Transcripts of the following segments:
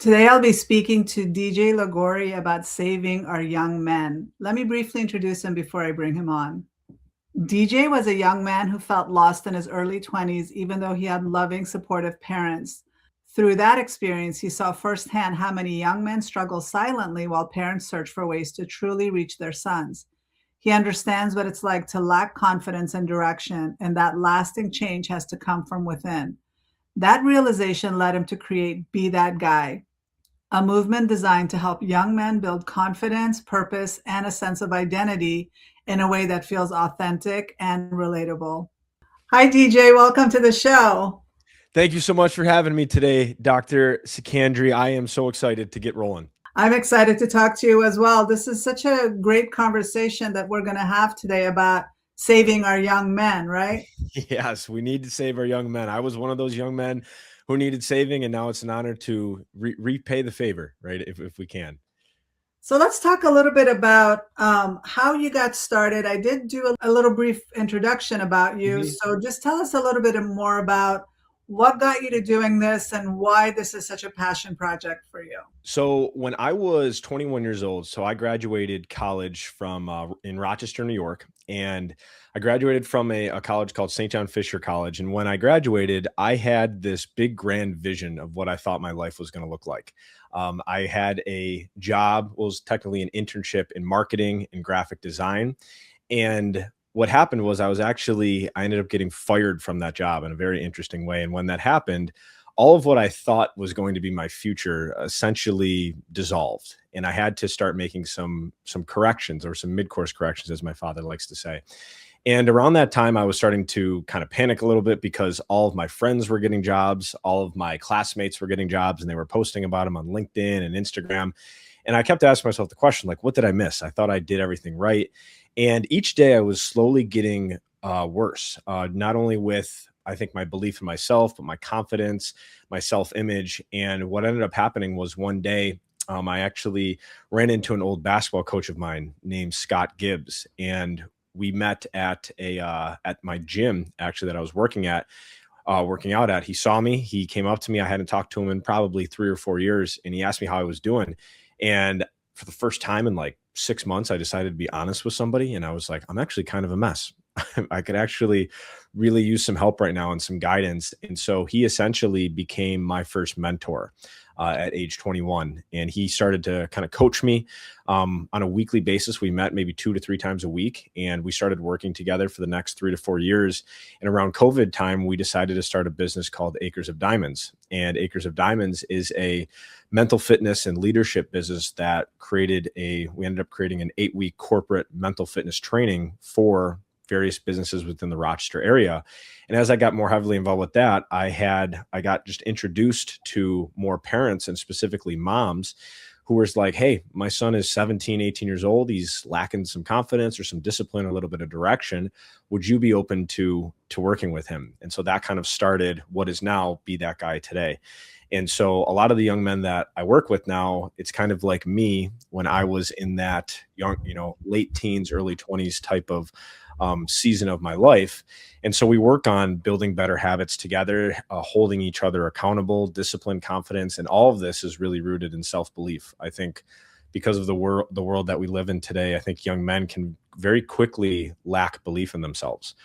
Today, I'll be speaking to DJ Logory about saving our young men. Let me briefly introduce him before I bring him on. DJ was a young man who felt lost in his early 20s, even though he had loving, supportive parents. Through that experience, he saw firsthand how many young men struggle silently while parents search for ways to truly reach their sons. He understands what it's like to lack confidence and direction, and that lasting change has to come from within. That realization led him to create Be That Guy, a movement designed to help young men build confidence, purpose, and a sense of identity in a way that feels authentic and relatable. Hi, DJ. Welcome to the show. Thank you so much for having me today, Dr. Sikandri. I am so excited to get rolling. I'm excited to talk to you as well. This is such a great conversation that we're going to have today about saving our young men, right? Yes, we need to save our young men. I was one of those young men who needed saving, and now it's an honor to repay the favor, right, if we can. So let's talk a little bit about how you got started. I did do a little brief introduction about you. So just tell us a little bit more about what got you to doing this and why this is such a passion project for you. So when I was 21 years old, so I graduated college from in Rochester, New York, and I graduated from a college called St. John Fisher College. And when I graduated, I had this big grand vision of what I thought my life was going to look like. I had a job, was technically an internship in marketing and graphic design. And what happened was I ended up getting fired from that job in a very interesting way. And when that happened, all of what I thought was going to be my future essentially dissolved. And I had to start making some corrections, or some mid-course corrections, as my father likes to say. And around that time, I was starting to kind of panic a little bit because all of my friends were getting jobs, all of my classmates were getting jobs, and they were posting about them on LinkedIn and Instagram. And I kept asking myself the question, like, what did I miss? I thought I did everything right. And each day I was slowly getting worse, not only with, I think, my belief in myself, but my confidence, my self-image. And what ended up happening was one day, I actually ran into an old basketball coach of mine named Scott Gibbs. And we met at my gym, actually, that I was working out at. He saw me, he came up to me. I hadn't talked to him in probably 3 or 4 years. And he asked me how I was doing. And for the first time in like 6 months, I decided to be honest with somebody. And I was like, I'm actually kind of a mess. I could actually really use some help right now and some guidance. And so he essentially became my first mentor at age 21. And he started to kind of coach me on a weekly basis. We met maybe 2 to 3 times a week, and we started working together for the next 3 to 4 years. And around COVID time, we decided to start a business called Acres of Diamonds. And Acres of Diamonds is a mental fitness and leadership business that we ended up creating an 8-week corporate mental fitness training for various businesses within the Rochester area. And as I got more heavily involved with that, I got just introduced to more parents, and specifically moms, who was like, hey, my son is 17, 18 years old. He's lacking some confidence or some discipline, or a little bit of direction. Would you be open to working with him? And so that kind of started what is now Be That Guy today. And so a lot of the young men that I work with now, it's kind of like me when I was in that young, late teens, early 20s type of season of my life. And so we work on building better habits together, holding each other accountable, discipline, confidence, and all of this is really rooted in self-belief. I think because of the world that we live in today, I think young men can very quickly lack belief in themselves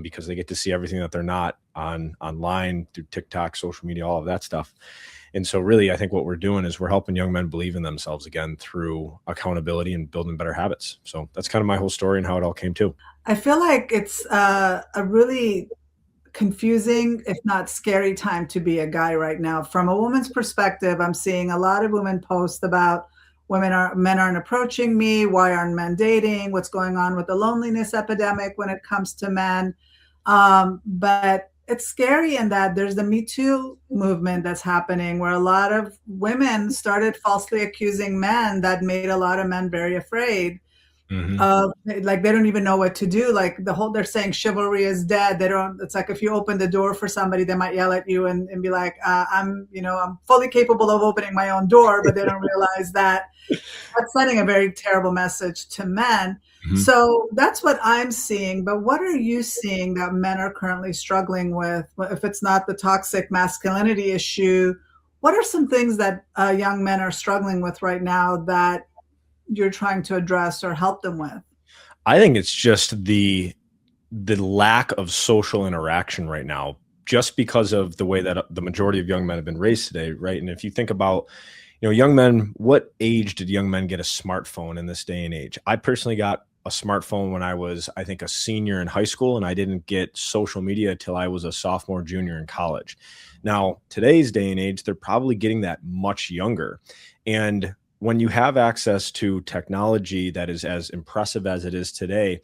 because they get to see everything that they're not online through TikTok, social media, all of that stuff. And so really, I think what we're doing is we're helping young men believe in themselves again through accountability and building better habits. So that's kind of my whole story and how it all came to. I feel like it's a really confusing, if not scary, time to be a guy right now. From a woman's perspective, I'm seeing a lot of women post about men aren't approaching me. Why aren't men dating? What's going on with the loneliness epidemic when it comes to men? But it's scary in that there's the Me Too movement that's happening, where a lot of women started falsely accusing men that made a lot of men very afraid. Like they don't even know what to do. Like they're saying chivalry is dead. It's like if you open the door for somebody, they might yell at you and be like, I'm fully capable of opening my own door, but they don't realize that that's sending a very terrible message to men. So that's what I'm seeing. But what are you seeing that men are currently struggling with? If it's not the toxic masculinity issue, What are some things that young men are struggling with right now that you're trying to address or help them with? I think it's just the lack of social interaction right now, just because of the way that the majority of young men have been raised today, right? And if you think about, young men, what age did young men get a smartphone in this day and age? I personally got a smartphone when I was, I think, a senior in high school, and I didn't get social media till I was a sophomore, junior in college. Now, today's day and age, they're probably getting that much younger. And when you have access to technology that is as impressive as it is today,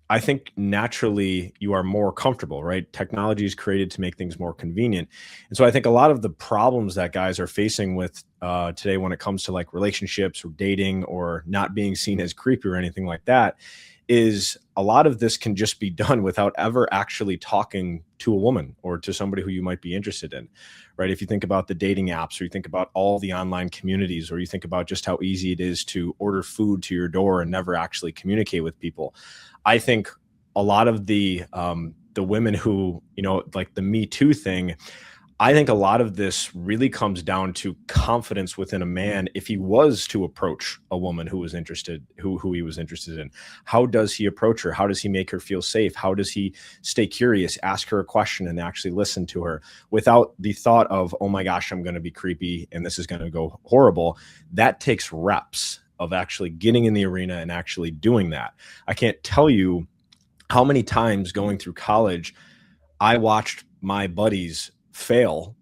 I think naturally you are more comfortable, right? Technology is created to make things more convenient. And so I think a lot of the problems that guys are facing with today when it comes to like relationships or dating or not being seen as creepy or anything like that is a lot of this can just be done without ever actually talking to a woman or to somebody who you might be interested in, right? If you think about the dating apps or you think about all the online communities or you think about just how easy it is to order food to your door and never actually communicate with people, I think a lot of the women who, like the Me Too thing, I think a lot of this really comes down to confidence within a man. If he was to approach a woman who was interested, who he was interested in, how does he approach her? How does he make her feel safe? How does he stay curious, ask her a question and actually listen to her without the thought of, oh my gosh, I'm going to be creepy and this is going to go horrible? That takes reps of actually getting in the arena and actually doing that. I can't tell you how many times going through college I watched my buddies fail,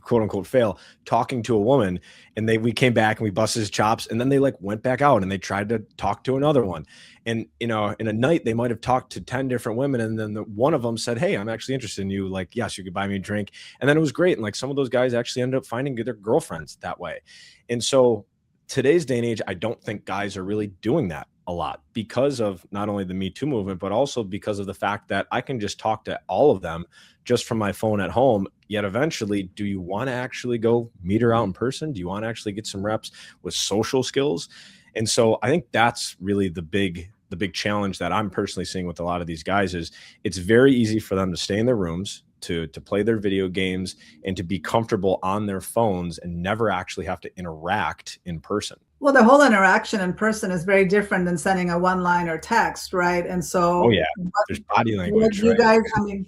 quote unquote fail, talking to a woman, and we came back and we busted his chops, and then they like went back out and they tried to talk to another one. And in a night they might have talked to 10 different women, and then one of them said, hey, I'm actually interested in you, like, yes, you could buy me a drink. And then it was great. And like some of those guys actually ended up finding their girlfriends that way. And so today's day and age, I don't think guys are really doing that a lot because of not only the Me Too movement, but also because of the fact that I can just talk to all of them just from my phone at home. Yet eventually, do you want to actually go meet her out in person? Do you want to actually get some reps with social skills? And so I think that's really the big challenge that I'm personally seeing with a lot of these guys is it's very easy for them to stay in their rooms, to play their video games, and to be comfortable on their phones and never actually have to interact in person. Well, the whole interaction in person is very different than sending a one line or text, right? And Oh so yeah, there's body what language, you right? guys, I mean,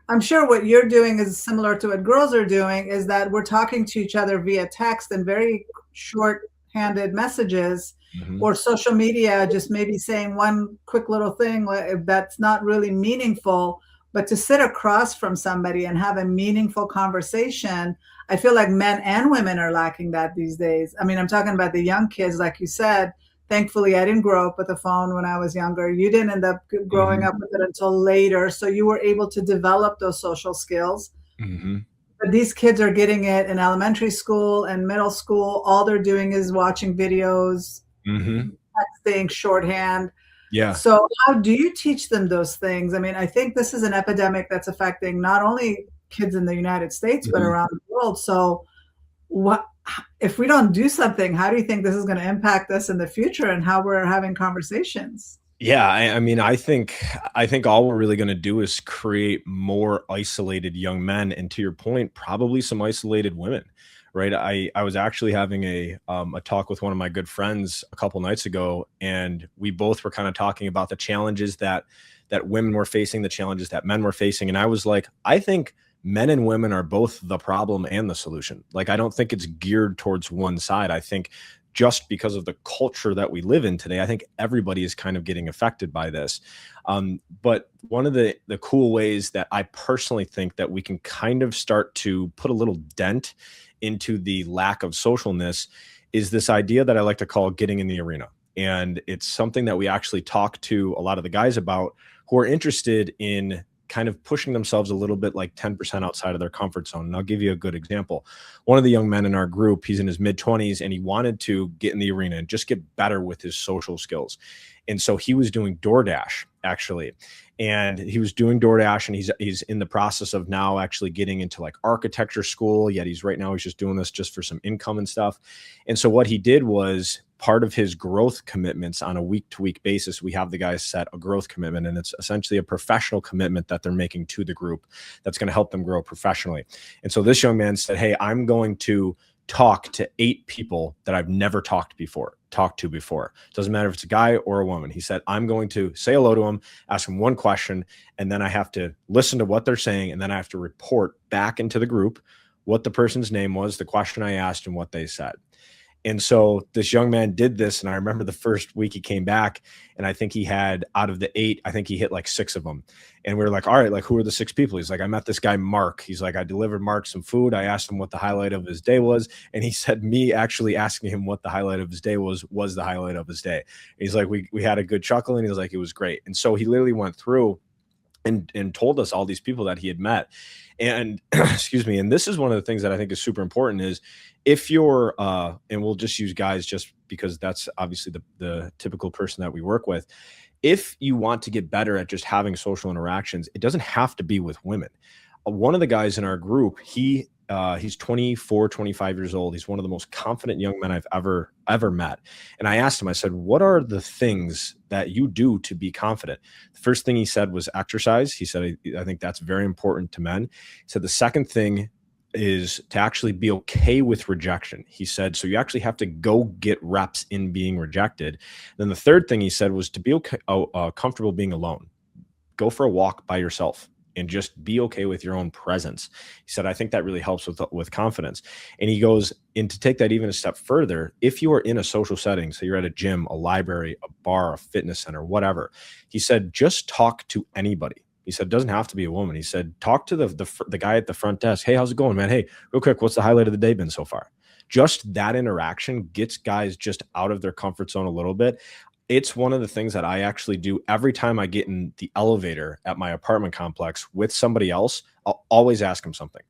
I'm sure what you're doing is similar to what girls are doing, is that we're talking to each other via text and very short-handed messages, Mhm. or social media, just maybe saying one quick little thing that's not really meaningful, but to sit across from somebody and have a meaningful conversation, I feel like men and women are lacking that these days. I mean, I'm talking about the young kids, like you said. Thankfully, I didn't grow up with a phone when I was younger. You didn't end up growing Mhm. up with it until later. So you were able to develop those social skills. Mhm. But these kids are getting it in elementary school and middle school. All they're doing is watching videos, Mhm. texting, shorthand. Yeah. So how do you teach them those things? I mean, I think this is an epidemic that's affecting not only kids in the United States, but Mhm. around the world. So what if we don't do something, how do you think this is going to impact us in the future and how we're having conversations? Yeah, I mean, I think all we're really gonna do is create more isolated young men, and to your point, probably some isolated women, right? I was actually having a talk with one of my good friends a couple nights ago, and we both were kind of talking about the challenges that women were facing, the challenges that men were facing, and I was like, I think men and women are both the problem and the solution. Like, I don't think it's geared towards one side. I think just because of the culture that we live in today, I think everybody is kind of getting affected by this. But one of the cool ways that I personally think that we can kind of start to put a little dent into the lack of socialness is this idea that I like to call getting in the arena. And it's something that we actually talk to a lot of the guys about who are interested in kind of pushing themselves a little bit like 10% outside of their comfort zone. And I'll give you a good example. One of the young men in our group, he's in his mid 20s and he wanted to get in the arena and just get better with his social skills. And so he was doing DoorDash actually. And he was doing DoorDash, and he's in the process of now actually getting into like architecture school. Yet he's just doing this just for some income and stuff. And so what he did was, part of his growth commitments on a week-to-week basis, we have the guys set a growth commitment, and it's essentially a professional commitment that they're making to the group that's going to help them grow professionally. And so this young man said, hey, I'm going to talk to 8 people that I've never talked to before. Doesn't matter if it's a guy or a woman. He said, I'm going to say hello to them, ask them one question, and then I have to listen to what they're saying, and then I have to report back into the group what the person's name was, the question I asked, and what they said. And so this young man did this. And I remember the first week he came back, and I think he had, out of the 8, I think he hit like 6 of them. And we were like, all right, like, who are the 6 people? He's like, I met this guy, Mark. He's like, I delivered Mark some food. I asked him what the highlight of his day was. And he said, me actually asking him what the highlight of his day was the highlight of his day. And he's like, we had a good chuckle, and he was like, it was great. And so he literally went through and told us all these people that he had met. And excuse me. And this is one of the things that I think is super important is, if you're, and we'll just use guys just because that's obviously the typical person that we work with. If you want to get better at just having social interactions, it doesn't have to be with women. One of the guys in our group, he's 24, 25 years old. He's one of the most confident young men I've ever met. And I asked him, I said, what are the things that you do to be confident? The first thing he said was exercise. He said, I think that's very important to men. He said, the second thing is to actually be okay with rejection. He said, so you actually have to go get reps in being rejected. Then the third thing he said was to be okay, comfortable being alone. Go for a walk by yourself and just be okay with your own presence. He said, I think that really helps with confidence. And he goes, and to take that even a step further, if you are in a social setting, so you're at a gym, a library, a bar, a fitness center, whatever, he said, just talk to anybody. He said, it doesn't have to be a woman. He said, talk to the guy at the front desk. Hey, how's it going, man? Hey, real quick, what's the highlight of the day been so far? Just that interaction gets guys just out of their comfort zone a little bit. It's one of the things that I actually do every time I get in the elevator at my apartment complex with somebody else. I'll always ask them something.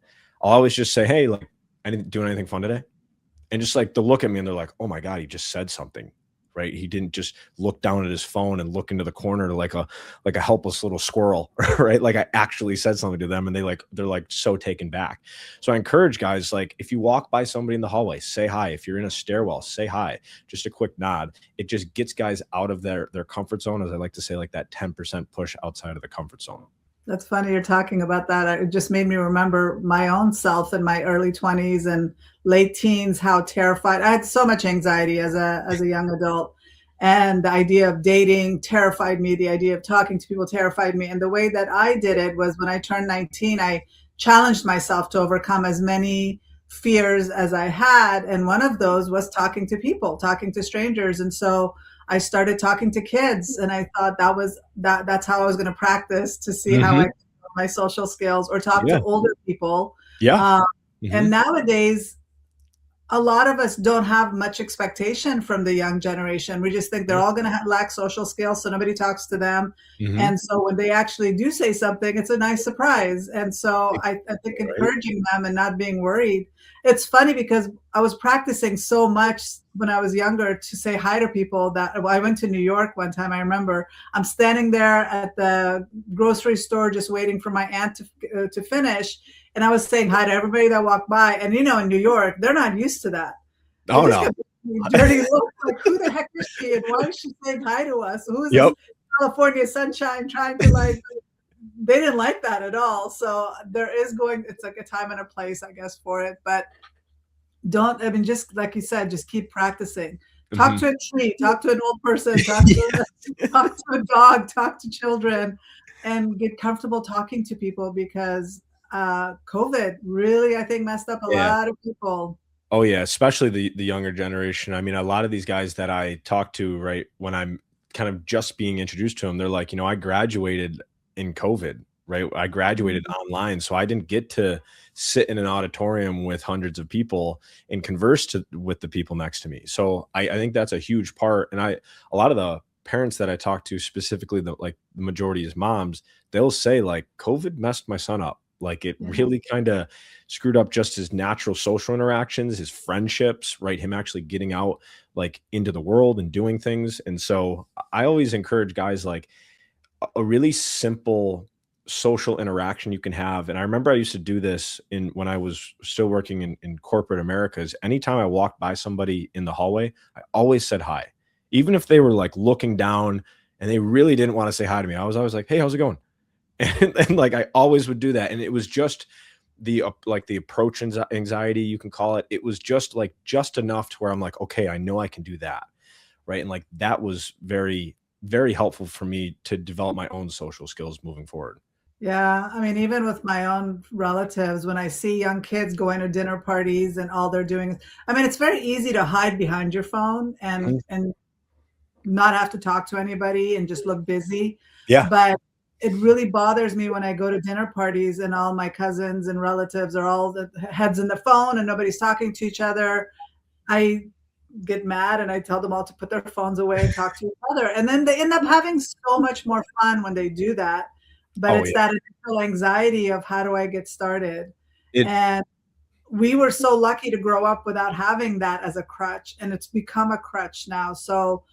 I'll always just say, hey, like, I didn't do anything fun today. And just like they'll look at me and they're like, oh my God, he just said something. Right. He didn't just look down at his phone and look into the corner like a helpless little squirrel. Right. Like I actually said something to them, and they're like so taken back. So I encourage guys, like, if you walk by somebody in the hallway, say hi. If you're in a stairwell, say hi. Just a quick nod. It just gets guys out of their comfort zone, as I like to say, like that 10% push outside of the comfort zone. That's funny you're talking about that. It just made me remember my own self in my early 20s and late teens, how terrified. I had so much anxiety as a young adult. And the idea of dating terrified me. The idea of talking to people terrified me. And the way that I did it was, when I turned 19, I challenged myself to overcome as many fears as I had. And one of those was talking to people, talking to strangers. And so I started talking to kids, and I thought that's how I was going to practice to see how I could build my social skills, or talk to older people. Yeah. And nowadays, a lot of us don't have much expectation from the young generation. We just think they're all going to lack social skills, so nobody talks to them. And so when they actually do say something, it's a nice surprise. And so I think encouraging them and not being worried. It's funny because I was practicing so much when I was younger to say hi to people that I went to New York one time. I remember I'm standing there at the grocery store just waiting for my aunt to finish. And I was saying hi to everybody that walked by. And, in New York, they're not used to that. They oh, no. Dirty look, like, who the heck is she? And why is she saying hi to us? Who is this California sunshine trying to, like, they didn't like that at all. So it's like a time and a place, I guess, for it. But just like you said, just keep practicing. Talk to a tree, talk to an old person, talk to a dog, talk to children, and get comfortable talking to people, because COVID really, I think, messed up a lot of people. Oh yeah, especially the younger generation. I mean, a lot of these guys that I talk to, right, when I'm kind of just being introduced to them, they're like, I graduated in COVID, right? I graduated online, so I didn't get to sit in an auditorium with hundreds of people and converse with the people next to me. So I think that's a huge part. And a lot of the parents that I talk to, specifically the majority is moms, they'll say, like, COVID messed my son up. Like it Yeah. really kind of screwed up just his natural social interactions, his friendships, right? Him actually getting out like into the world and doing things. And so I always encourage guys like a really simple social interaction you can have. And I remember I used to do this in when I was still working in corporate Americas. Anytime I walked by somebody in the hallway, I always said hi. Even if they were like looking down and they really didn't want to say hi to me, I was always like, hey, how's it going? And like I always would do that. And it was just the like the approach anxiety, you can call it. It was just like just enough to where I'm like, okay, I know I can do that. Right. And like that was very, very helpful for me to develop my own social skills moving forward. Yeah, I mean, even with my own relatives, when I see young kids going to dinner parties and all they're doing is, I mean, it's very easy to hide behind your phone Mhm. and not have to talk to anybody and just look busy. Yeah. But it really bothers me when I go to dinner parties and all my cousins and relatives are all the heads in the phone and nobody's talking to each other. I get mad and I tell them all to put their phones away and talk to each other. And then they end up having so much more fun when they do that. But Oh it's yeah. that initial anxiety of how do I get started? It And we were so lucky to grow up without having that as a crutch, and it's become a crutch now. So,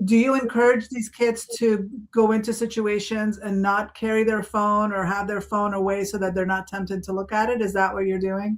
do you encourage these kids to go into situations and not carry their phone or have their phone away so that they're not tempted to look at it? Is that what you're doing?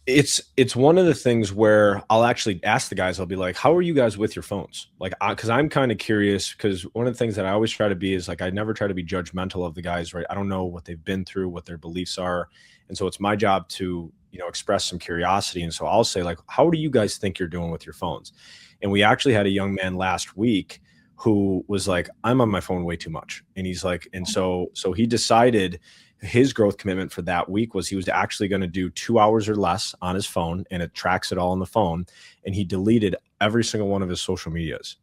it's one of the things where I'll actually ask the guys, I'll be like, how are you guys with your phones? Like, because I'm kind of curious, because one of the things that I always try to be is like, I never try to be judgmental of the guys, right? I don't know what they've been through, what their beliefs are. And so it's my job to, express some curiosity. And so I'll say, like, how do you guys think you're doing with your phones? And we actually had a young man last week who was like, I'm on my phone way too much. And he's like, and so he decided his growth commitment for that week was he was actually going to do 2 hours or less on his phone, and it tracks it all on the phone. And he deleted every single one of his social medias.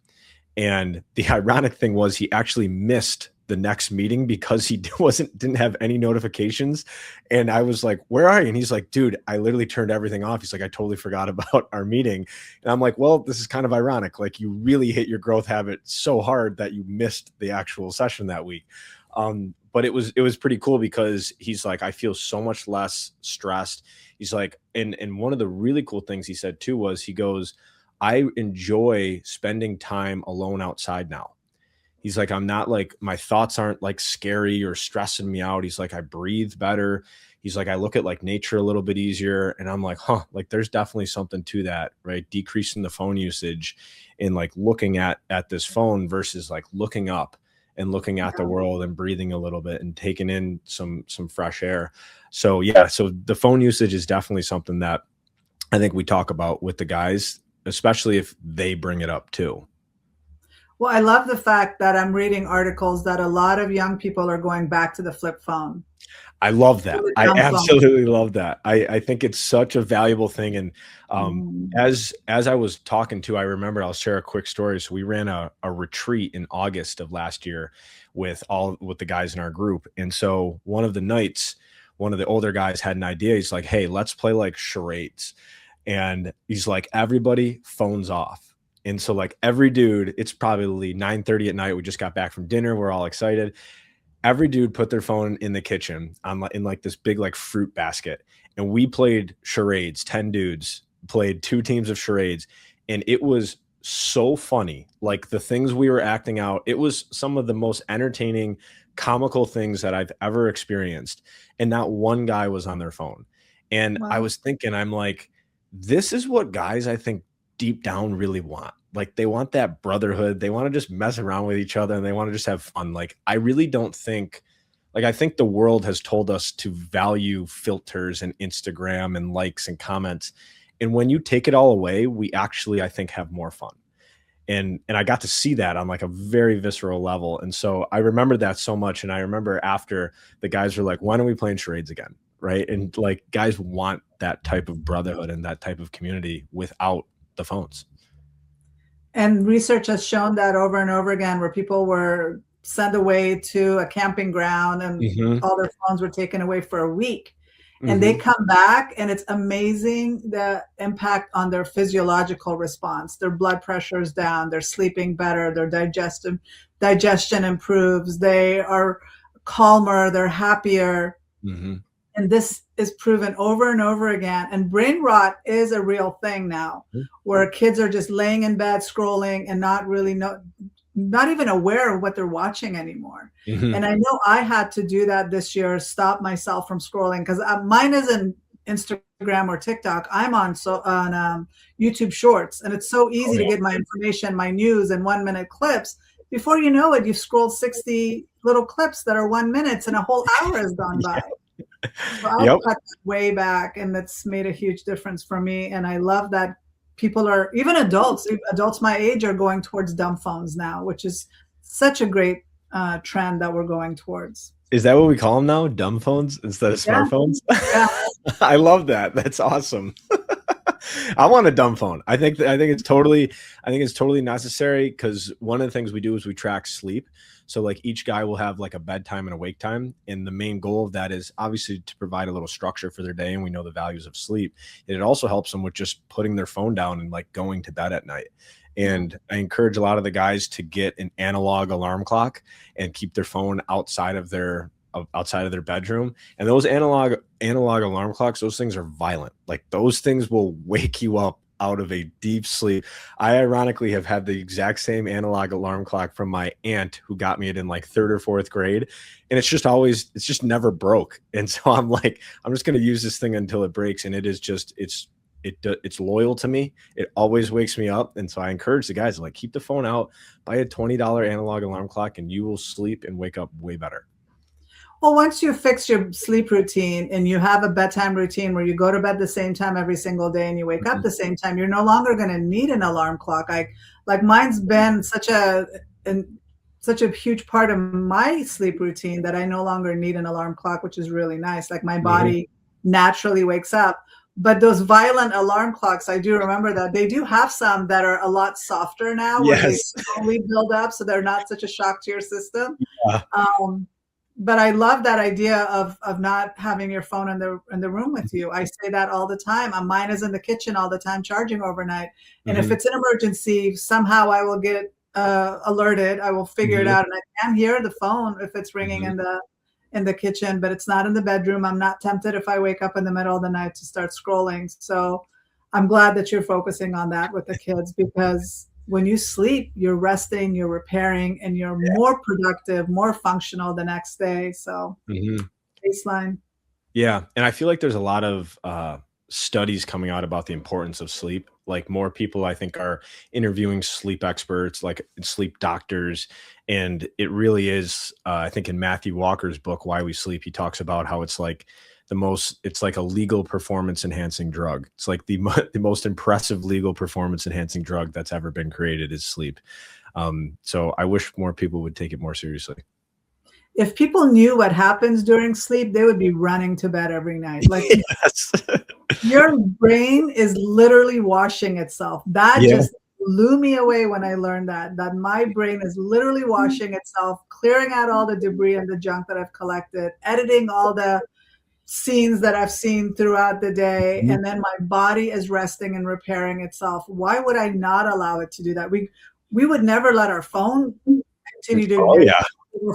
And the ironic thing was he actually missed the next meeting because he didn't have any notifications. And I was like, where are you? And he's like, dude, I literally turned everything off. He's like, I totally forgot about our meeting. And I'm like, well, this is kind of ironic. Like you really hit your growth habit so hard that you missed the actual session that week. But it was pretty cool because he's like, I feel so much less stressed. He's like, and one of the really cool things he said too was he goes, I enjoy spending time alone outside now. He's like, I'm not like, my thoughts aren't like scary or stressing me out. He's like, I breathe better. He's like, I look at like nature a little bit easier. And I'm like, huh, like there's definitely something to that, right? Decreasing the phone usage and like looking at this phone versus like looking up and looking at the world and breathing a little bit and taking in some fresh air. So yeah, so the phone usage is definitely something that I think we talk about with the guys, especially if they bring it up too. Well, I love the fact that I'm reading articles that a lot of young people are going back to the flip phone I love or that. the I dumb phone. absolutely love that. I think it's such a valuable thing. And Mhm. as I was talking to, I remember I'll share a quick story. So we ran a retreat in August of last year with the guys in our group. And so one of the nights, one of the older guys had an idea. He's like, hey, let's play like charades. And he's like, everybody phones off. And so like every dude, it's probably 9:30 at night. We just got back from dinner. We're all excited. Every dude put their phone in the kitchen on in like this big like fruit basket, and we played charades. 10 dudes played two teams of charades, and it was so funny. Like the things we were acting out, it was some of the most entertaining, comical things that I've ever experienced. And not one guy was on their phone. And I Wow. was thinking, I'm like, this is what guys I think deep down really want. Like they want that brotherhood. They want to just mess around with each other and they want to just have fun. Like I really don't think like I think the world has told us to value filters and Instagram and likes and comments. And when you take it all away, we actually I think have more fun. And I got to see that on like a very visceral level. And so I remember that so much. And I remember after the guys were like, why don't we play in charades again? Right. And like guys want that type of brotherhood and that type of community without the phones. And research has shown that over and over again, where people were sent away to a camping ground and Mhm, all their phones were taken away for a week. And they mhm. come back, and it's amazing the impact on their physiological response. Their blood pressure is down, they're sleeping better, their digestion improves, they are calmer, they're happier. Mhm. And this is proven over and over again. And brain rot is a real thing now, where kids are just laying in bed scrolling and not even aware of what they're watching anymore. And I know I had to do that this year, stop myself from scrolling, because mine isn't Instagram or TikTok. I'm on YouTube Shorts, and it's so easy to get my information, my news, in 1 minute clips. Before you know it, you've scrolled 60 little clips that are 1 minute, and a whole hour has gone by. So I'll cut way back, and that's made a huge difference for me. And I love that people are, even adults my age, are going towards dumb phones now, which is such a great trend that we're going towards. Is that what we call them now? Dumb phones instead of smartphones? Yeah. I love that. That's awesome. I want a dumb phone. I think it's totally necessary, because one of the things we do is we track sleep. So like each guy will have like a bedtime and a wake time. And the main goal of that is obviously to provide a little structure for their day. And we know the values of sleep. And it also helps them with just putting their phone down and like going to bed at night. And I encourage a lot of the guys to get an analog alarm clock and keep their phone outside of their bedroom. And those analog alarm clocks, those things are violent. Like those things will wake you up out of a deep sleep. I ironically have had the exact same analog alarm clock from my aunt, who got me it in like 3rd or 4th grade. And it's just never broke. And so I'm like, I'm just going to use this thing until it breaks. And it's loyal to me. It always wakes me up. And so I encourage the guys to like keep the phone out, buy a $20 analog alarm clock, and you will sleep and wake up way better. Well, once you fix your sleep routine and you have a bedtime routine where you go to bed the same time every single day and you wake up the same time, you're no longer going to need an alarm clock. Like mine's been such a huge part of my sleep routine that I no longer need an alarm clock, which is really nice. Like my body naturally wakes up. But those violent alarm clocks, I do remember that they do have some that are a lot softer now, where they slowly build up, so they're not such a shock to your system. Yeah. But I love that idea of not having your phone in the room with you. I say that all the time. Mine is in the kitchen all the time, charging overnight. And if it's an emergency, somehow I will get alerted. I will figure it out, and I can hear the phone if it's ringing in the kitchen, but it's not in the bedroom. I'm not tempted if I wake up in the middle of the night to start scrolling. So I'm glad that you're focusing on that with the kids, because when you sleep, you're resting, you're repairing, and you're more productive, more functional the next day. So baseline. Yeah. And I feel like there's a lot of studies coming out about the importance of sleep. Like more people, I think, are interviewing sleep experts, like sleep doctors. And it really is, I think in Matthew Walker's book, Why We Sleep, he talks about how it's like it's like a legal performance enhancing drug. It's like the most impressive legal performance enhancing drug that's ever been created is sleep. So I wish more people would take it more seriously. If people knew what happens during sleep, they would be running to bed every night. Like your brain is literally washing itself. That just blew me away when I learned that my brain is literally washing itself, clearing out all the debris and the junk that I've collected, editing all the scenes that I've seen throughout the day, and then my body is resting and repairing itself. Why would I not allow it to do that? We would never let our phone continue to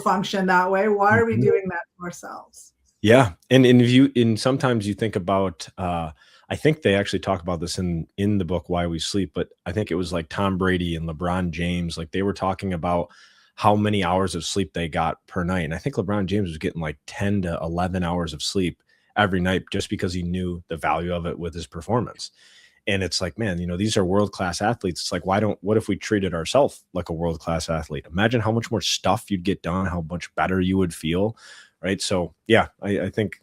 function that way. Why are we doing that to ourselves? Yeah. And sometimes you think about I think they actually talk about this in the book Why We Sleep, but I think it was like Tom Brady and LeBron James, like they were talking about how many hours of sleep they got per night. And I think LeBron James was getting like 10 to 11 hours of sleep every night, just because he knew the value of it with his performance. And it's like, man, these are world-class athletes. It's like, what if we treated ourselves like a world-class athlete? Imagine how much more stuff you'd get done, how much better you would feel. Right. So yeah, I think,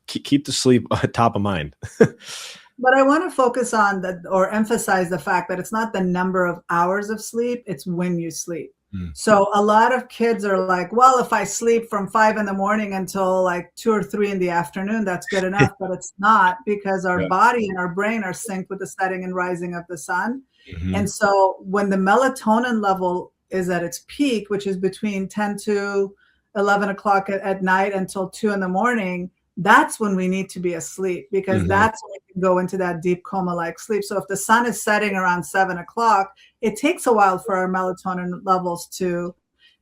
keep the sleep top of mind. But I want to focus on or emphasize the fact that it's not the number of hours of sleep, it's when you sleep. So a lot of kids are like, well, if I sleep from 5 a.m. until like 2 or 3 p.m, that's good enough. But it's not, because our body and our brain are synced with the setting and rising of the sun. And so when the melatonin level is at its peak, which is between 10 to 11 o'clock at night until 2 a.m, that's when we need to be asleep, because that's when we can go into that deep coma-like sleep. So if the sun is setting around 7 o'clock, it takes a while for our melatonin levels to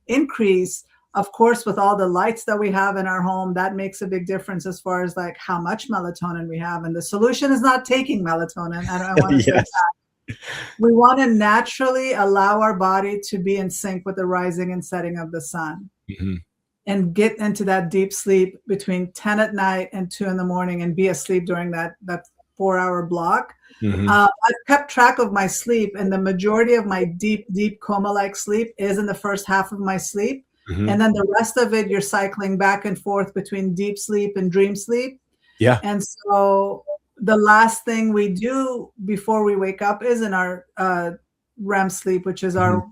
increase. Of course, with all the lights that we have in our home, that makes a big difference as far as like how much melatonin we have. And the solution is not taking melatonin. I want to say Yes. we want to naturally allow our body to be in sync with the rising and setting of the sun Mhm. and get into that deep sleep between 10 at night and 2 in the morning and be asleep during that 4 hour block. Mhm. I've kept track of my sleep, and the majority of my deep coma like sleep is in the first half of my sleep. Mhm. And then the rest of it, you're cycling back and forth between deep sleep and dream sleep. Yeah. And so the last thing we do before we wake up is in our REM sleep, which is Mhm. our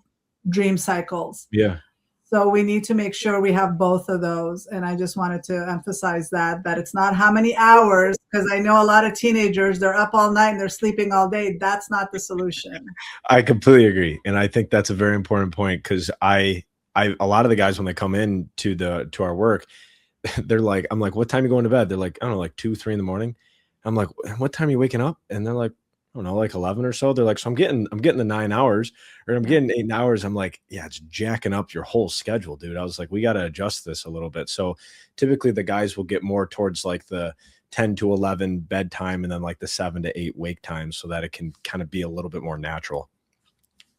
dream cycles. Yeah. So we need to make sure we have both of those. And I just wanted to emphasize that it's not how many hours, because I know a lot of teenagers, they're up all night and they're sleeping all day. That's not the solution. I completely agree, and I think that's a very important point because I a lot of the guys when they come in to our work, they're like, I'm like, "What time you going to bed?" They're like, "I don't know, like 2, 3 in the morning." I'm like, "What time are you waking up?" And they're like, "I don't know, like 11 or so." They're like, "So I'm getting the 9 hours or I'm Yeah. getting 8 hours." I'm like, "Yeah, it's jacking up your whole schedule, dude." I was like, "We gotta adjust this a little bit." So typically the guys will get more towards like the 10 to 11 bedtime and then like the 7 to 8 wake time so that it can kind of be a little bit more natural.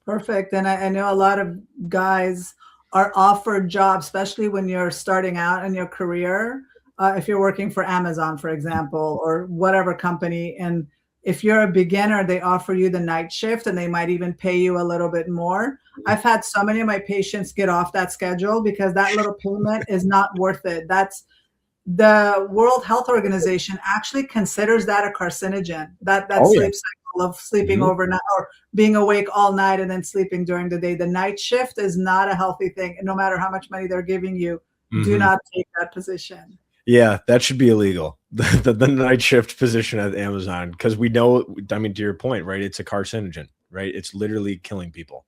Perfect. And I know a lot of guys are offered jobs, especially when you're starting out in your career. If you're working for Amazon, for example, or whatever company, and if you're a beginner, they offer you the night shift and they might even pay you a little bit more. I've had so many of my patients get off that schedule because that little payment is not worth it. That's the World Health Organization actually considers that a carcinogen, that Oh, yeah. sleep cycle of sleeping Mhm. overnight or being awake all night and then sleeping during the day. The night shift is not a healthy thing. And no matter how much money they're giving you, do Mhm. not take that position. Yeah, that should be illegal. The night shift position at Amazon, because we know, I mean, to your point, right? It's a carcinogen, right? It's literally killing people.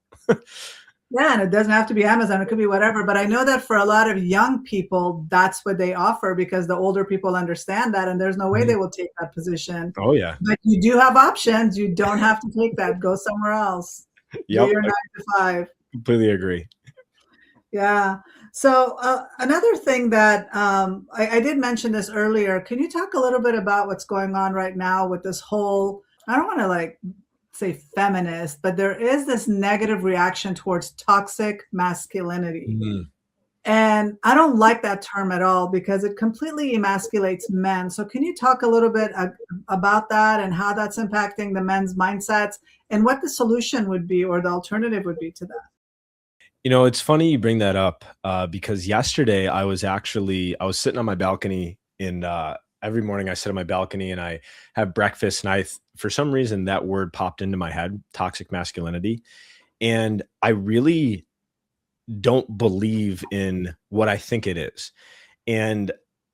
Yeah, and it doesn't have to be Amazon, it could be whatever. But I know that for a lot of young people, that's what they offer because the older people understand that and there's no way Mhm. they will take that position. Oh, yeah. But you do have options. You don't have to take that. Go somewhere else. Do Yep, your I 9 to 5. completely agree. Yeah. So another thing that I did mention this earlier. Can you talk a little bit about what's going on right now with this whole? I don't want to like say feminist, but there is this negative reaction towards toxic masculinity. Mhm. And I don't like that term at all because it completely emasculates men. So can you talk a little bit about that and how that's impacting the men's mindsets and what the solution would be or the alternative would be to that? You know, it's funny you bring that up, because yesterday I was sitting on my balcony every morning I sit on my balcony and I have breakfast and for some reason that word popped into my head, toxic masculinity. And I really don't believe in what I think it is. And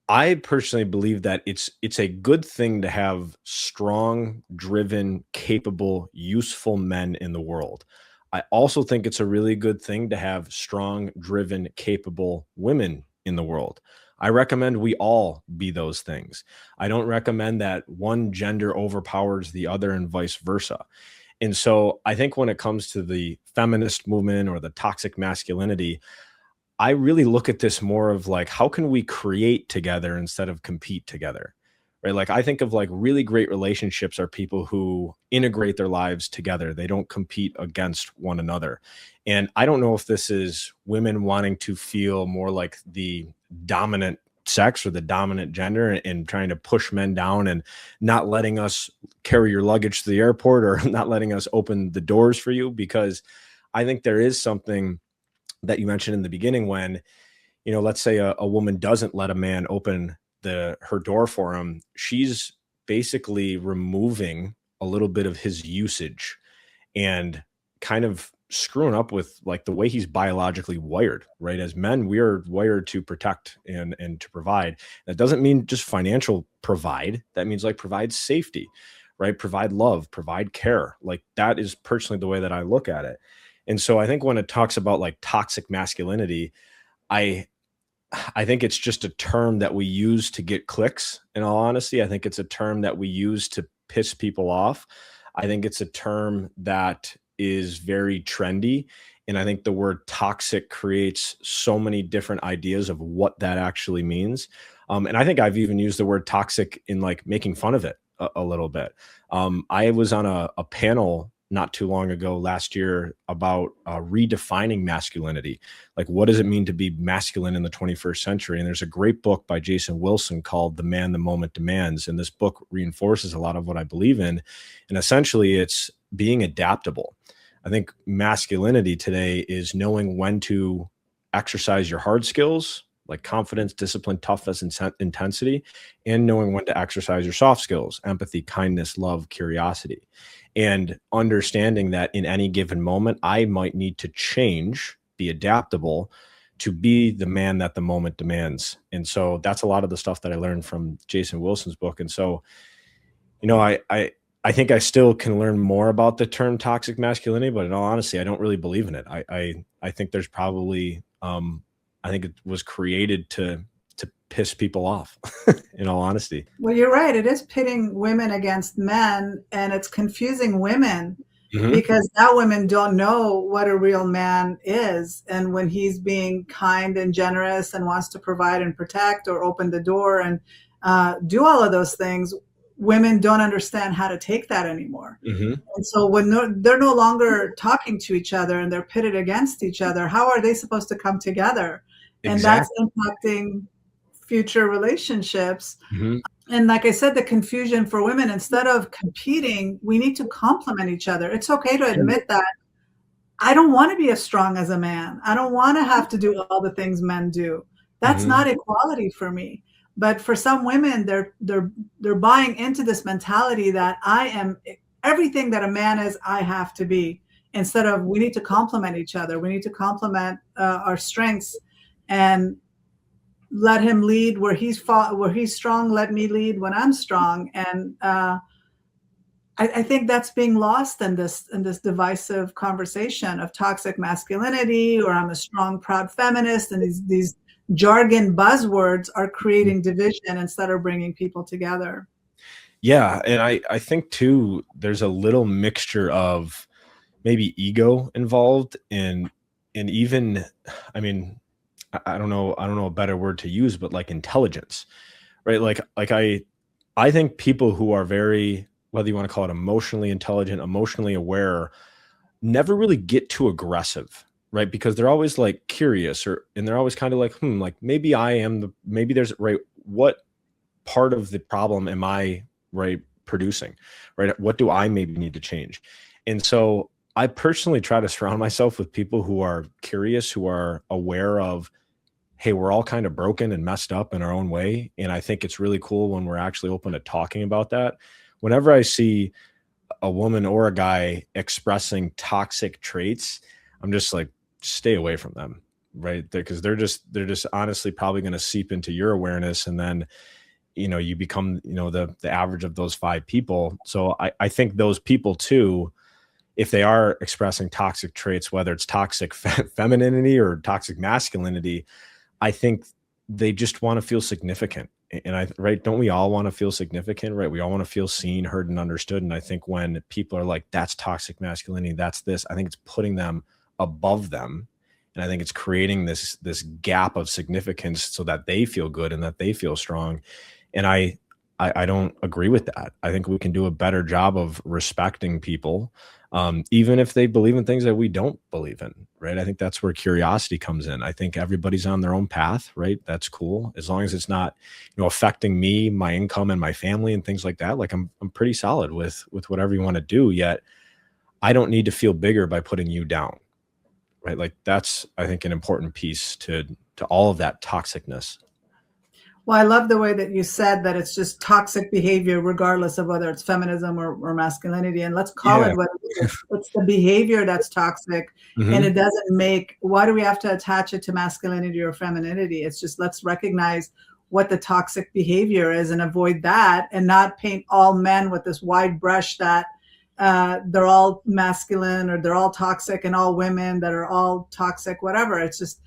I personally believe that it's a good thing to have strong, driven, capable, useful men in the world. I also think it's a really good thing to have strong, driven, capable women in the world. I recommend we all be those things. I don't recommend that one gender overpowers the other and vice versa. And so I think when it comes to the feminist movement or the toxic masculinity, I really look at this more of like, how can we create together instead of compete together? Right. Like, I think of like really great relationships are people who integrate their lives together. They don't compete against one another. And I don't know if this is women wanting to feel more like the dominant sex or the dominant gender and trying to push men down and not letting us carry your luggage to the airport or not letting us open the doors for you. Because I think there is something that you mentioned in the beginning when, let's say a woman doesn't let a man open her door for him, she's basically removing a little bit of his usage and kind of screwing up with like the way he's biologically wired, right? As men, we are wired to protect and to provide. That doesn't mean just financial provide. That means like provide safety, right? Provide love, provide care. Like that is personally the way that I look at it. And so I think when it talks about like toxic masculinity, I I think it's just a term that we use to get clicks, in all honesty. I think it's a term that we use to piss people off. I think it's a term that is very trendy. And I think the word toxic creates so many different ideas of what that actually means. And I think I've even used the word toxic in like making fun of it a little bit. I was on a panel not too long ago last year about redefining masculinity. Like, what does it mean to be masculine in the 21st century? And there's a great book by Jason Wilson called The Man the Moment Demands. And this book reinforces a lot of what I believe in. And essentially, it's being adaptable. I think masculinity today is knowing when to exercise your hard skills, like confidence, discipline, toughness, and intensity, and knowing when to exercise your soft skills, empathy, kindness, love, curiosity, and understanding that in any given moment, I might need to change, be adaptable to be the man that the moment demands. And so that's a lot of the stuff that I learned from Jason Wilson's book. And so, I think I still can learn more about the term toxic masculinity, but in all honesty, I don't really believe in it. I think there's probably, I think it was created to piss people off, in all honesty. Well, you're right. It is pitting women against men, and it's confusing women because now women don't know what a real man is. And when he's being kind and generous and wants to provide and protect or open the door and do all of those things, women don't understand how to take that anymore. And so when they're no longer talking to each other and they're pitted against each other, how are they supposed to come together? And that's impacting future relationships. And like I said, the confusion for women, instead of competing, we need to complement each other. It's okay to admit that I don't want to be as strong as a man. I don't want to have to do all the things men do. That's not equality for me. But for some women, they're buying into this mentality that I am everything that a man is, I have to be, instead of we need to complement each other. We need to complement our strengths and let him lead where he's strong. Let me lead when I'm strong. And I think that's being lost in this divisive conversation of toxic masculinity, or I'm a strong, proud feminist, and these jargon buzzwords are creating division instead of bringing people together. Yeah, and I think too, there's a little mixture of maybe ego involved, and even, I mean, I don't know a better word to use, but like intelligence, right? Like I think people who are very, whether you want to call it emotionally intelligent, emotionally aware, never really get too aggressive, right? Because they're always like curious, and they're always kind of like, like maybe maybe there's, right, what part of the problem am I, right, producing, right? What do I maybe need to change? And so I personally try to surround myself with people who are curious, who are aware of, hey, we're all kind of broken and messed up in our own way. And I think it's really cool when we're actually open to talking about that. Whenever I see a woman or a guy expressing toxic traits, I'm just like, stay away from them, right? Because they're just honestly probably going to seep into your awareness. And then, you become, the average of those 5 people. So I think those people too, if they are expressing toxic traits, whether it's toxic femininity or toxic masculinity, I think they just want to feel significant. And right, don't we all want to feel significant, right? We all want to feel seen, heard, and understood. And I think when people are like, that's toxic masculinity, that's this, I think it's putting them above them. And I think it's creating this gap of significance so that they feel good and that they feel strong. And I don't agree with that. I think we can do a better job of respecting people, even if they believe in things that we don't believe in, right? I think that's where curiosity comes in. I think everybody's on their own path, right? That's cool. As long as it's not, affecting me, my income, and my family and things like that. Like I'm pretty solid with whatever you want to do, yet I don't need to feel bigger by putting you down, right? Like that's, I think, an important piece to all of that toxicness. Well, I love the way that you said that it's just toxic behavior, regardless of whether it's feminism or masculinity. And let's call it what it is. It's the behavior that's toxic. And it doesn't why do we have to attach it to masculinity or femininity? It's just, let's recognize what the toxic behavior is and avoid that, and not paint all men with this wide brush that they're all masculine or they're all toxic, and all women that are all toxic, whatever. It's just,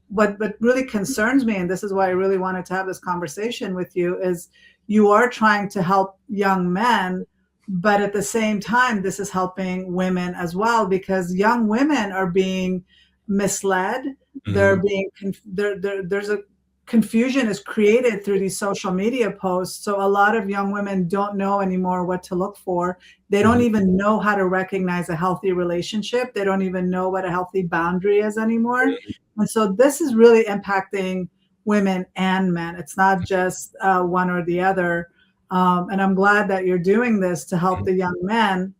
what really concerns me, and this is why I really wanted to have this conversation with you, is you are trying to help young men But at the same time, this is helping women as well, because young women are being misled. They're Mm-hmm. being there's a confusion is created through these social media posts. So a lot of young women don't know anymore what to look for. They don't Mm-hmm. even know how to recognize a healthy relationship. They don't even know what a healthy boundary is anymore. And so this is really impacting women and men. It's not just one or the other. And I'm glad that you're doing this to help the young men.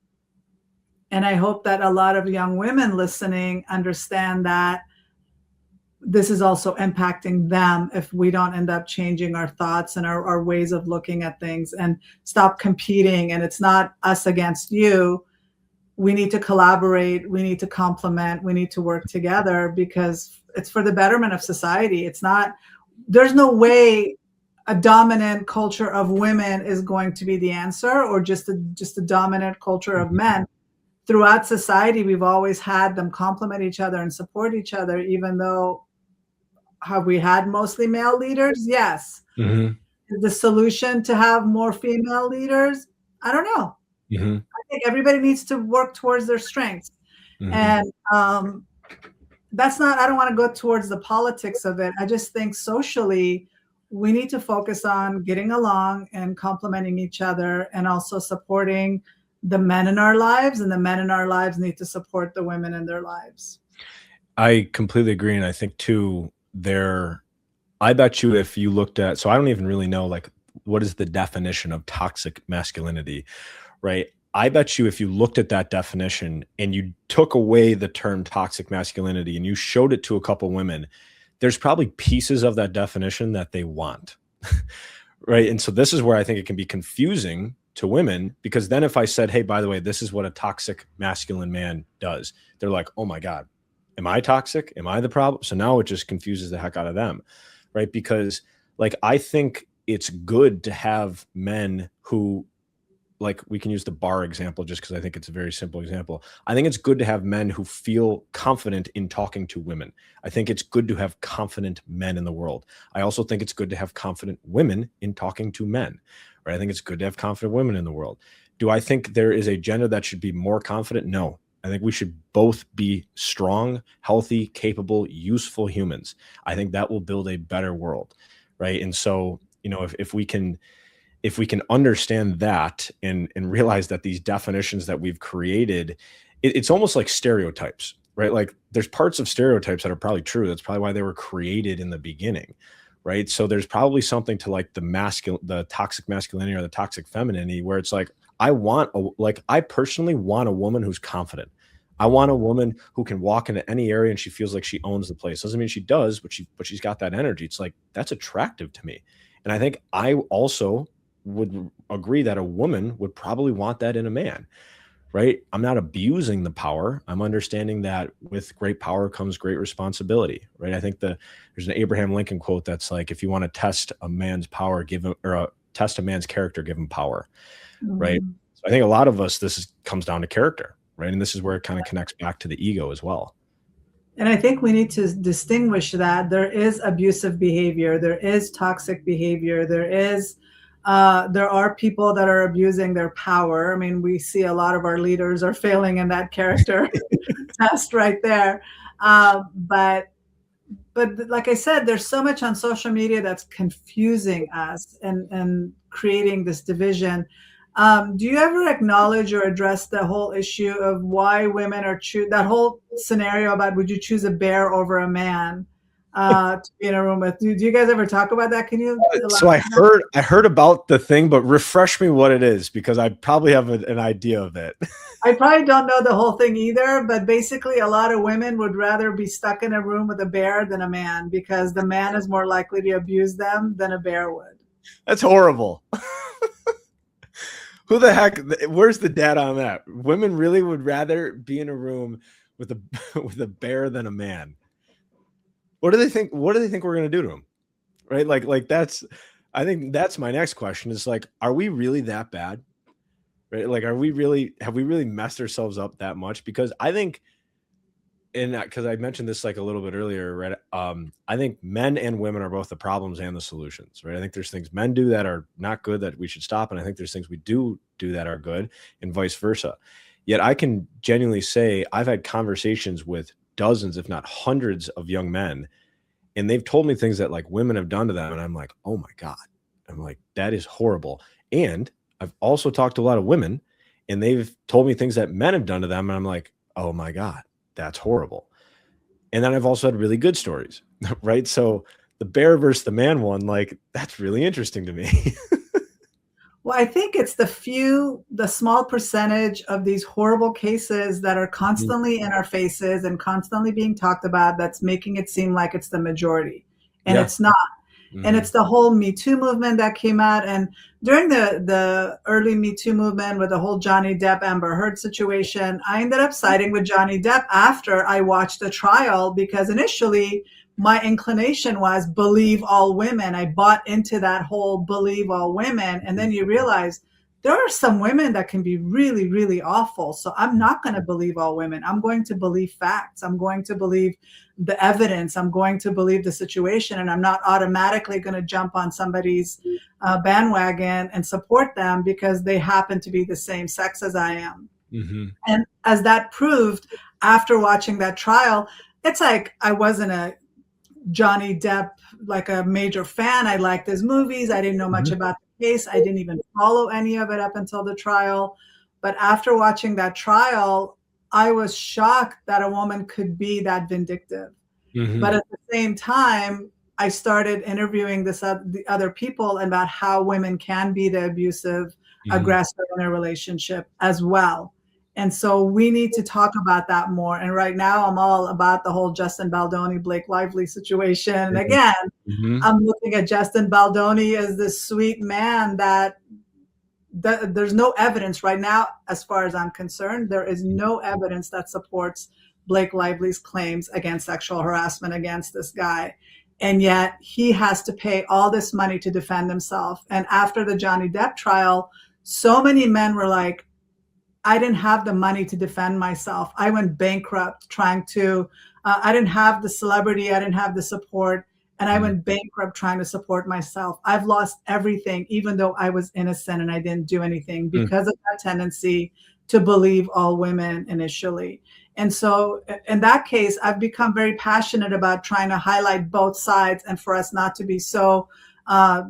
And I hope that a lot of young women listening understand that this is also impacting them if we don't end up changing our thoughts and our ways of looking at things and stop competing. And it's not us against you. We need to collaborate. We need to complement. We need to work together, because it's for the betterment of society. It's not, there's no way a dominant culture of women is going to be the answer, or just a dominant culture of men. Throughout society, we've always had them complement each other and support each other, even though, have we had mostly male leaders? Yes. Mm-hmm. Is the solution to have more female leaders? I don't know. Mm-hmm. I think everybody needs to work towards their strengths. Mm-hmm. And that's not, I don't want to go towards the politics of it. I just think socially, we need to focus on getting along and complementing each other, and also supporting the men in our lives, and the men in our lives need to support the women in their lives. I completely agree. And I think too, I bet you if you looked at, so I don't even really know like what is the definition of toxic masculinity, right? I bet you if you looked at that definition and you took away the term toxic masculinity and you showed it to a couple women, there's probably pieces of that definition that they want. Right. And so this is where I think it can be confusing to women, because then if I said, hey, by the way, this is what a toxic masculine man does, they're like, oh my God, am I toxic? Am I the problem? So now it just confuses the heck out of them. Right. Because like, I think it's good to have men who, like, we can use the bar example just because I think it's a very simple example. I think it's good to have men who feel confident in talking to women. I think it's good to have confident men in the world. I also think it's good to have confident women in talking to men, right? I think it's good to have confident women in the world. Do I think there is a gender that should be more confident? No. I think we should both be strong, healthy, capable, useful humans. I think that will build a better world, right? And so, if we can understand that and realize that these definitions that we've created, it's almost like stereotypes, right? Like there's parts of stereotypes that are probably true. That's probably why they were created in the beginning, right? So there's probably something to like the toxic masculinity or the toxic femininity, where it's like, I personally want a woman who's confident. I want a woman who can walk into any area and she feels like she owns the place. Doesn't mean she does, but she's got that energy. It's like, that's attractive to me. And I think I also would agree that a woman would probably want that in a man, right? I'm not abusing the power. I'm understanding that with great power comes great responsibility, right? I think there's an Abraham Lincoln quote that's like, if you want to test a man's power, test a man's character, give him power, right? Mm. So I think a lot of us, comes down to character, right? And this is where it kind of connects back to the ego as well. And I think we need to distinguish that there is abusive behavior, there is toxic behavior, there are people that are abusing their power. I mean, we see a lot of our leaders are failing in that character test right there. But like I said, there's so much on social media that's confusing us and creating this division. Do you ever acknowledge or address the whole issue of why women are that whole scenario about would you choose a bear over a man to be in a room with? Do you guys ever talk about that? Can you So elaborate on I heard about the thing, but refresh me what it is, because I probably have an idea of it. I probably don't know the whole thing either, but basically a lot of women would rather be stuck in a room with a bear than a man, because the man is more likely to abuse them than a bear would. That's horrible. Who the heck? Where's the data on that? Women really would rather be in a room with a with a bear than a man. What do they think? What do they think we're gonna do to them? Right? Like that's. I think that's my next question. Is like, are we really that bad? Right? Like, have we really messed ourselves up that much? Because I think and because I mentioned this like a little bit earlier, right? I think men and women are both the problems and the solutions, right? I think there's things men do that are not good that we should stop, and I think there's things we do that are good, and vice versa. Yet I can genuinely say I've had conversations with dozens, if not hundreds, of young men, and they've told me things that like women have done to them, and I'm like, oh my god, I'm like that is horrible. And I've also talked to a lot of women, and they've told me things that men have done to them, and I'm like, oh my god, that's horrible. And then I've also had really good stories, right? So the bear versus the man one, like that's really interesting to me. Well, I think it's the small percentage of these horrible cases that are Mhm. constantly in our faces and constantly being talked about that's making it seem like it's the majority. And Yeah. it's not. And Hmm. it's the whole Me Too movement that came out. And during the early Me Too movement with the whole Johnny Depp Amber Heard situation, I ended up siding with Johnny Depp after I watched the trial because initially my inclination was believe all women. I bought into that whole believe all women. And then you realize there are some women that can be really, really awful. So I'm not going to believe all women. I'm going to believe facts. I'm going to believe the evidence. I'm going to believe the situation, and I'm not automatically going to jump on somebody's bandwagon and support them because they happen to be the same sex as I am. Hmm. And as that proved after watching that trial, it's like I wasn't a Johnny Depp like a major fan. I liked his movies. I didn't know much Hmm. about the case. I didn't even follow any of it up until the trial. But after watching that trial, I was shocked that a woman could be that vindictive. Hmm. But at the same time, I started interviewing the other people about how women can be the abusive Hmm. aggressor in a relationship as well. And so we need to talk about that more. And right now, I'm all about the whole Justin Baldoni, Blake Lively situation. And again, Hmm. I'm looking at Justin Baldoni as this sweet man that there's no evidence right now, as far as I'm concerned. There is no evidence that supports Blake Lively's claims against sexual harassment against this guy. And yet he has to pay all this money to defend himself. And after the Johnny Depp trial, so many men were like, I didn't have the money to defend myself. I went bankrupt trying to, I didn't have the celebrity, I didn't have the support, and I went bankrupt trying to support myself. I've lost everything, even though I was innocent and I didn't do anything because of that tendency to believe all women initially. And so, in that case, I've become very passionate about trying to highlight both sides and for us not to be so uh,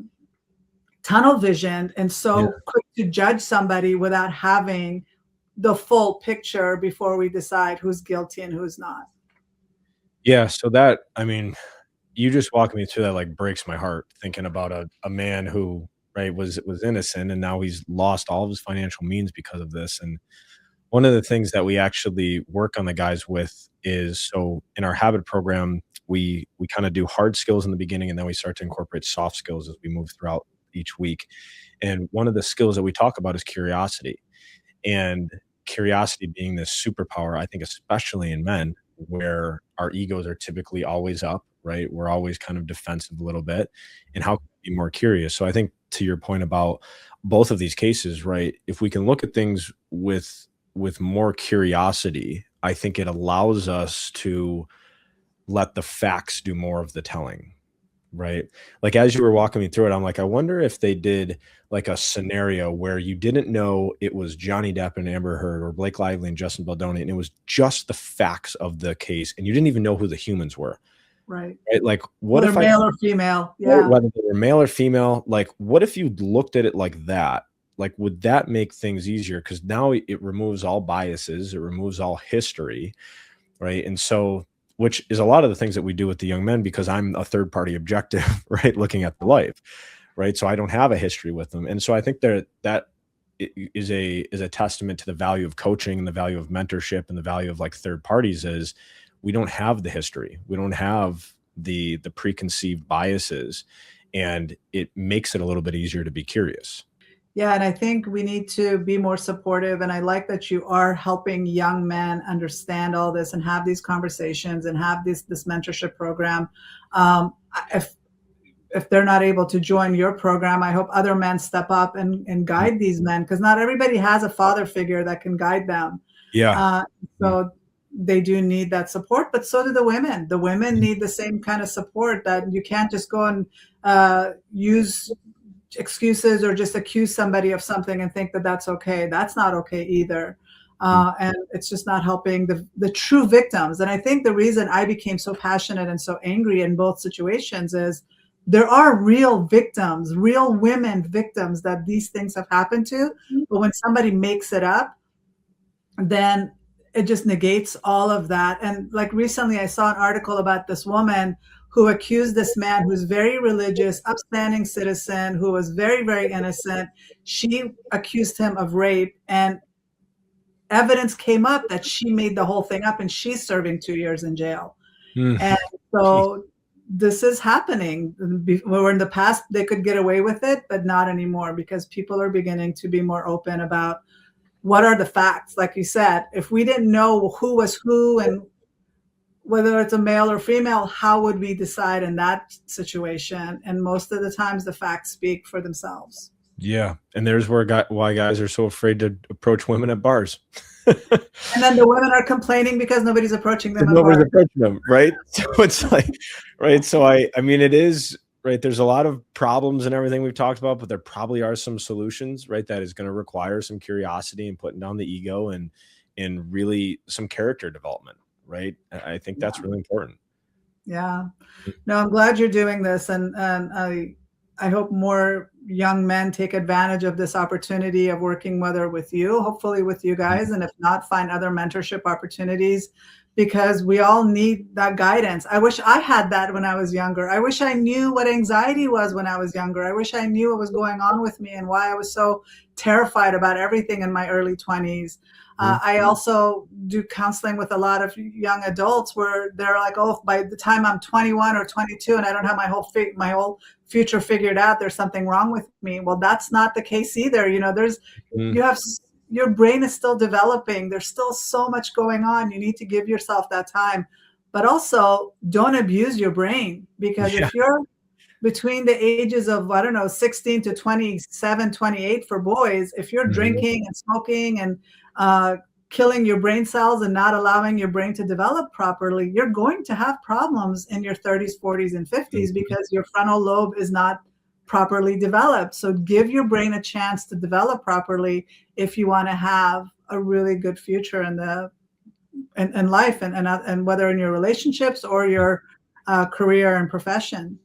tunnel visioned and Yeah. so quick to judge somebody without having the full picture before we decide who's guilty and who's not. Yeah. So that, I mean, you just walking me through that like breaks my heart thinking about a man who, right, was innocent and now he's lost all of his financial means because of this. And one of the things that we actually work on the guys with is so in our habit program, we kind of do hard skills in the beginning and then we start to incorporate soft skills as we move throughout each week. And one of the skills that we talk about is curiosity. And curiosity being this superpower, I think, especially in men, where our egos are typically always up, right? We're always kind of defensive a little bit. And how can we be more curious? So I think to your point about both of these cases, right? If we can look at things with more curiosity, I think it allows us to let the facts do more of the telling. Right. Like, as you were walking me through it, I'm like, I wonder if they did like a scenario where you didn't know it was Johnny Depp and Amber Heard or Blake Lively and Justin Baldoni, and it was just the facts of the case, and you didn't even know who the humans were. Right. Right. Like, what Whether if I, male or female. right, Yeah. whether they were male or female, like, what if you looked at it like that? Like, would that make things easier? Because now it removes all biases, it removes all history, right? And so, which is a lot of the things that we do with the young men because I'm a third party objective, right? Looking at the life, right? So I don't have a history with them. And so I think that is a testament to the value of coaching and the value of mentorship and the value of like third parties is we don't have the history. We don't have the preconceived biases and it makes it a little bit easier to be curious. Yeah. And I think we need to be more supportive. And I like that you are helping young men understand all this and have these conversations and have this mentorship program. If they're not able to join your program, I hope other men step up and Mhm. guide these men because not everybody has a father figure that can guide them. Yeah. Uh, Mhm. so they do need that support, but so do the women. The women need the same kind of support. That you can't just go and use excuses or just accuse somebody of something and think that that's okay. That's not okay either. And it's just not helping the true victims. And I think the reason I became so passionate and so angry in both situations is there are real victims, real women victims that these things have happened to. But when somebody makes it up, then it just negates all of that. And like recently, I saw an article about this woman who accused this man who's very religious, upstanding citizen, who was very, very innocent. She accused him of rape, and evidence came up that she made the whole thing up, and she's serving 2 years in jail. Mm. And so this is happening. Where in the past they could get away with it, but not anymore, because people are beginning to be more open about what are the facts. Like you said, if we didn't know who was who and whether it's a male or female, how would we decide in that situation? And most of the times the facts speak for themselves. Yeah. And there's why guys are so afraid to approach women at bars. And then the women are complaining because nobody's approaching them. Nobody's approaching them, right? So it's like, right. So I mean, it is, right. There's a lot of problems and everything we've talked about, but there probably are some solutions, right? That is going to require some curiosity and putting down the ego and really some character development, right? I think that's really important. Yeah. No, I'm glad you're doing this. And I hope more young men take advantage of this opportunity of working, whether with you, hopefully with you guys, and if not, find other mentorship opportunities, because we all need that guidance. I wish I had that when I was younger. I wish I knew what anxiety was when I was younger. I wish I knew what was going on with me and why I was so terrified about everything in my early 20s. I also do counseling with a lot of young adults where they're like, oh, by the time I'm 21 or 22 and I don't have my whole future figured out, there's something wrong with me. Well, that's not the case either. You know, your brain is still developing. There's still so much going on. You need to give yourself that time, but also don't abuse your brain, because if you're between the ages of, I don't know, 16 to 27, 28 for boys, if you're drinking and smoking and killing your brain cells and not allowing your brain to develop properly, you're going to have problems in your 30s, 40s, and 50s because your frontal lobe is not properly developed. So give your brain a chance to develop properly if you want to have a really good future in life, and whether in your relationships or your career and profession.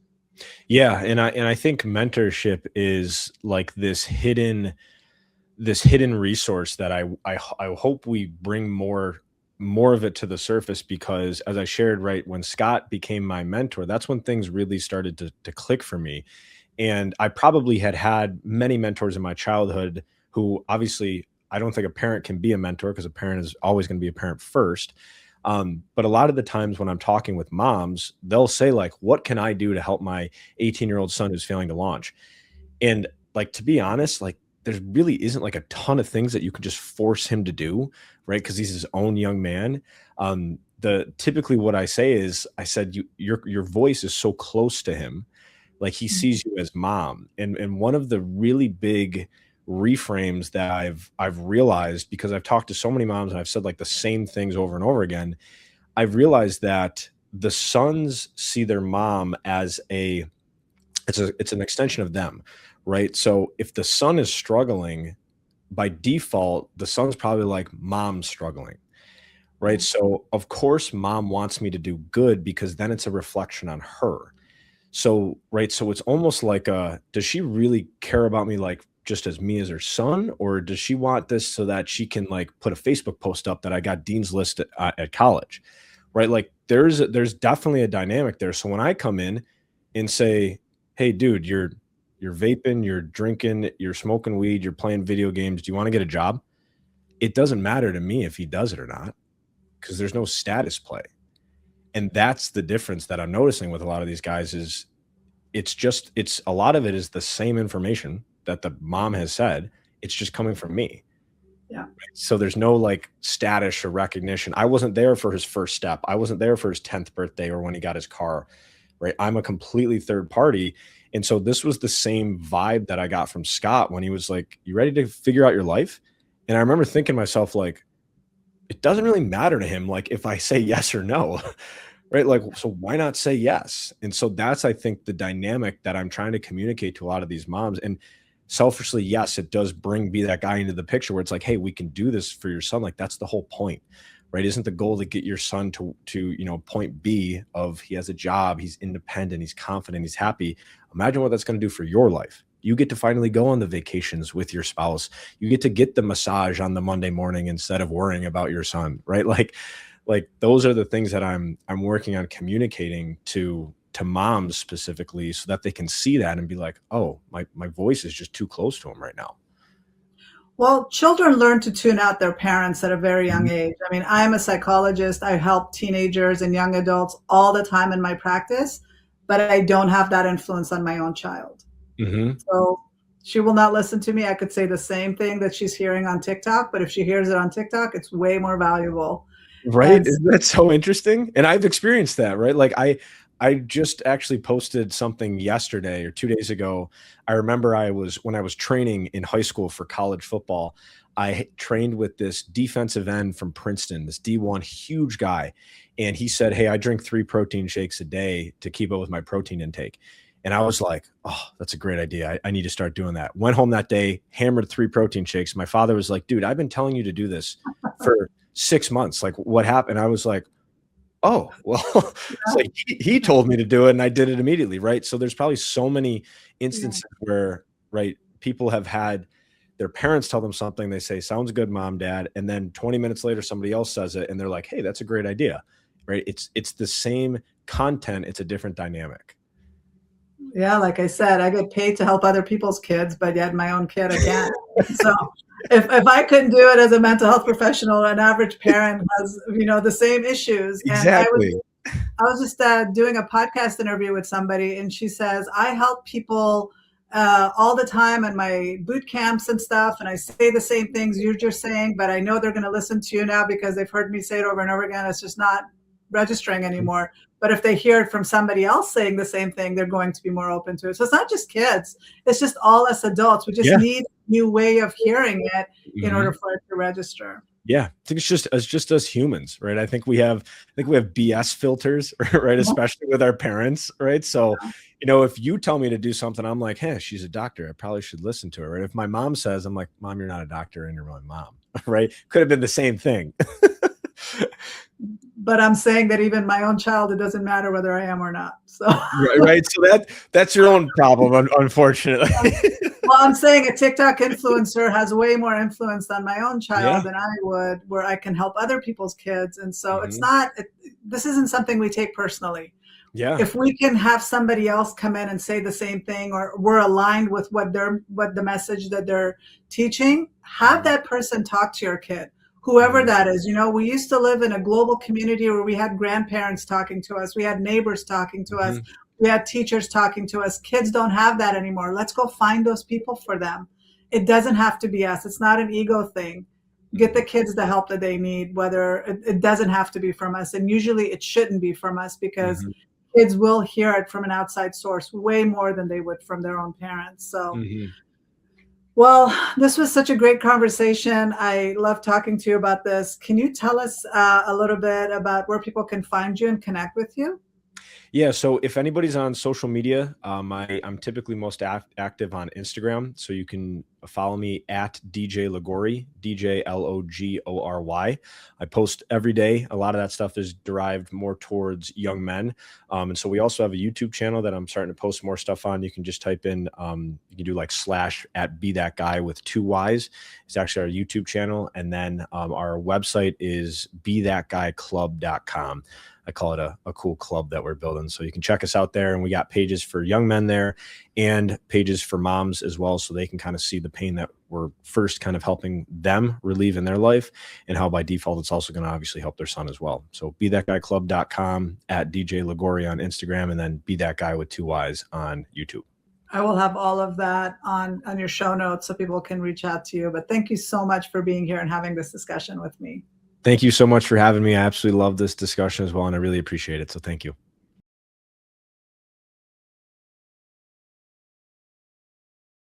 Yeah, and I think mentorship is like this hidden resource that I hope we bring more of it to the surface, because as I shared, right, when Scott became my mentor, that's when things really started to click for me. And I probably had many mentors in my childhood who, obviously, I don't think a parent can be a mentor, because a parent is always going to be a parent first. But a lot of the times when I'm talking with moms, they'll say, like, what can I do to help my 18-year-old son who's failing to launch? And like, to be honest, like, there really isn't like a ton of things that you can just force him to do, right? Because he's his own young man. Typically what I say is, I said, your voice is so close to him. Like, he sees you as mom. And one of the really big reframes that I've realized, because I've talked to so many moms and I've said like the same things over and over again, I've realized that the sons see their mom as it's an extension of them, right? So if the son is struggling, by default, the son's probably like, mom's struggling, right? So of course mom wants me to do good, because then it's a reflection on her. So, right. So it's almost like, does she really care about me, like just as me as her son? Or does she want this so that she can like put a Facebook post up that I got Dean's List at college, right? Like there's definitely a dynamic there. So when I come in and say, hey, dude, you're vaping, you're drinking, you're smoking weed, you're playing video games, do you want to get a job? It doesn't matter to me if he does it or not, because there's no status play. And that's the difference that I'm noticing with a lot of these guys is it's a lot of it is the same information that the mom has said. It's just coming from me. Yeah. So there's no like status or recognition. I wasn't there for his first step. I wasn't there for his 10th birthday or when he got his car, right? I'm a completely third party. And so this was the same vibe that I got from Scott when he was like, you ready to figure out your life? And I remember thinking to myself, like, it doesn't really matter to him, like, if I say yes or no, right? Like, so why not say yes? And so that's, I think, the dynamic that I'm trying to communicate to a lot of these moms. And selfishly, yes, it does bring be that guy into the picture where it's like, hey, we can do this for your son. Like, that's the whole point, right? Isn't the goal to get your son to point B of he has a job, he's independent, he's confident, he's happy. Imagine what that's going to do for your life. You get to finally go on the vacations with your spouse. You get to get the massage on the Monday morning instead of worrying about your son, right? Like those are the things that I'm working on communicating to moms specifically, so that they can see that and be like, oh, my voice is just too close to them right now. Well, children learn to tune out their parents at a very young Mhm. age. I mean, I'm a psychologist. I help teenagers and young adults all the time in my practice, but I don't have that influence on my own child. Mhm. So she will not listen to me. I could say the same thing that she's hearing on TikTok, but if she hears it on TikTok, it's way more valuable. Right? And Isn't that so interesting? And I've experienced that, right? Like I just actually posted something yesterday or 2 days ago. I remember when I was training in high school for college football, I trained with this defensive end from Princeton, this D1 huge guy, and he said, "Hey, I drink 3 protein shakes a day to keep up with my protein intake." And I was like, "Oh, that's a great idea. I need to start doing that." Went home that day, hammered 3 protein shakes. My father was like, "Dude, I've been telling you to do this for 6 months. Like, what happened?" I was like, "Oh, well," it's like he told me to do it and I did it immediately, right? So there's probably so many yeah. instances where, right, people have had their parents tell them something, they say, "Sounds good, mom, dad," and then 20 minutes later somebody else says it and they're like, "Hey, that's a great idea." Right? It's the same content, it's a different dynamic. Yeah, like I said, I get paid to help other people's kids, but yet my own kid I can't. So if I couldn't do it as a mental health professional, an average parent has, the same issues. And Exactly. I was just doing a podcast interview with somebody, and she says, I help people all the time in my boot camps and stuff, and I say the same things you're just saying, but I know they're going to listen to you now because they've heard me say it over and over again. It's just not registering anymore. But if they hear it from somebody else saying the same thing, they're going to be more open to it. So it's not just kids, it's just all us adults. We just Yeah. need a new way of hearing it in order Mhm. for it to register. Yeah, I think it's just us humans, right? I think we have BS filters, right? Especially with our parents, right? So, if you tell me to do something, I'm like, hey, she's a doctor. I probably should listen to her. Right? If my mom says, I'm like, Mom, you're not a doctor and you're my mom, right? Could have been the same thing. But I'm saying that even my own child, it doesn't matter whether I am or not. So Right, right. So that's your own problem, unfortunately. well, I'm saying a TikTok influencer has way more influence on my own Yeah. child than I would, where I can help other people's kids. And so Mhm. this isn't something we take personally. Yeah. If we can have somebody else come in and say the same thing, or we're aligned with what the message that they're teaching, have Mhm. that person talk to your kid, whoever Mhm. that is. We used to live in a global community where we had grandparents talking to us, we had neighbors talking to us, Mhm. we had teachers talking to us. Kids don't have that anymore. Let's go find those people for them. It doesn't have to be us. It's not an ego thing. Get the Mhm. kids the help that they need, whether it doesn't have to be from us. And usually it shouldn't be from us, because Mhm. kids will hear it from an outside source way more than they would from their own parents. So, Mhm. well, this was such a great conversation. I love talking to you about this. Can you tell us a little bit about where people can find you and connect with you? Yeah, so if anybody's on social media, I'm typically most active on Instagram. So you can follow me at DJ Logory, DJLOGORY. I post every day. A lot of that stuff is derived more towards young men. And so we also have a YouTube channel that I'm starting to post more stuff on. You can just type in, you can do like / at be that guy with 2 Y's. It's actually our YouTube channel. And then our website is bethatguyclub.com. I call it a cool club that we're building. So you can check us out there. And we got pages for young men there and pages for moms as well. So they can kind of see the pain that we're first kind of helping them relieve in their life, and how by default, it's also going to obviously help their son as well. So bethatguyclub.com, at DJ Logory on Instagram, and then be that guy with 2 Y's on YouTube. I will have all of that on your show notes so people can reach out to you. But thank you so much for being here and having this discussion with me. Thank you so much for having me. I absolutely love this discussion as well, and I really appreciate it. So thank you.